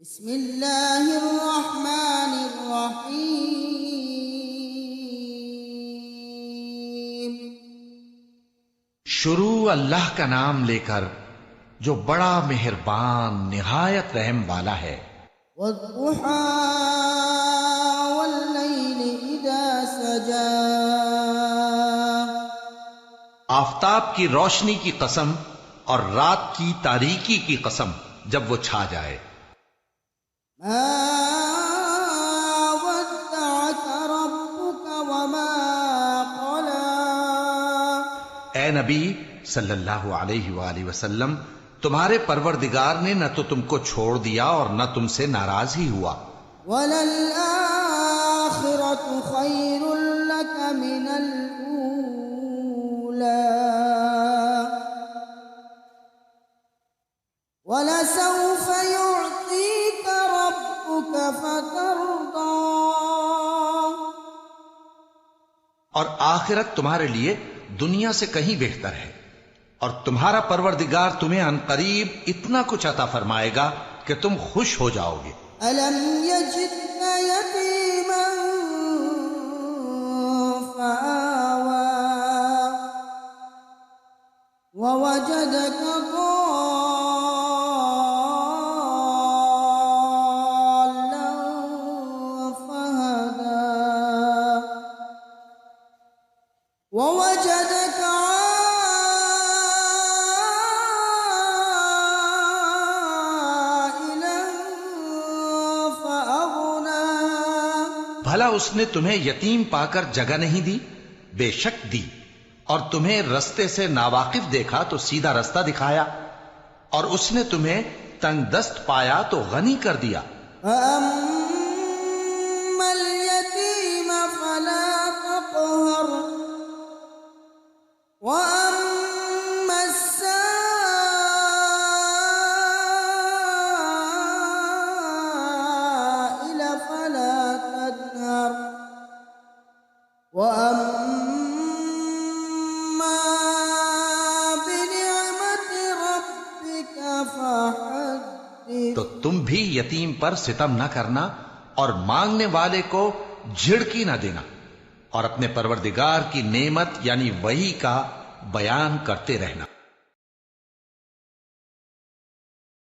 بسم اللہ الرحمن الرحیم۔ شروع اللہ کا نام لے کر جو بڑا مہربان نہایت رحم والا ہے۔ والضحى واللیل اذا سجا۔ آفتاب کی روشنی کی قسم اور رات کی تاریکی کی قسم جب وہ چھا جائے۔ ما ودعك ربك وما قلى۔ اے نبی صلی اللہ علیہ وآلہ وسلم، تمہارے پروردگار نے نہ تو تم کو چھوڑ دیا اور نہ تم سے ناراض ہی ہوا۔ وَلَلْآخِرَةُ خَيْرٌ لَكَ مِنَ الْأُولَى وَلَسَوْفَ يُعْطِيكَ رَبُّكَ فَتَرْضَى۔ اور آخرت تمہارے لیے دنیا سے کہیں بہتر ہے، اور تمہارا پروردگار تمہیں عنقریب اتنا کچھ عطا فرمائے گا کہ تم خوش ہو جاؤ گے۔ أَلَمْ يَجِدْكَ يَتِيمًا فَآوَى وَوَجَدَكَ ضَالًّا فَهَدَى وَوَجَدَكَ بھلا اس نے تمہیں یتیم پا کر جگہ نہیں دی؟ بے شک دی، اور تمہیں رستے سے ناواقف دیکھا تو سیدھا رستہ دکھایا، اور اس نے تمہیں تنگ دست پایا تو غنی کر دیا۔ فَأَمَّا الْيَتِيمَ فَلَا تَقْهَرْ وَأَمَّا السَّائِلَ فَلَا تَنْهَرْ وَأَمَّا بِنِعْمَةِ رَبِّكَ فَحَدِّثْ۔ تو تم بھی یتیم پر ستم نہ کرنا اور مانگنے والے کو جھڑکی نہ دینا، اور اپنے پروردگار کی نعمت یعنی وحی کا بیان کرتے رہنا۔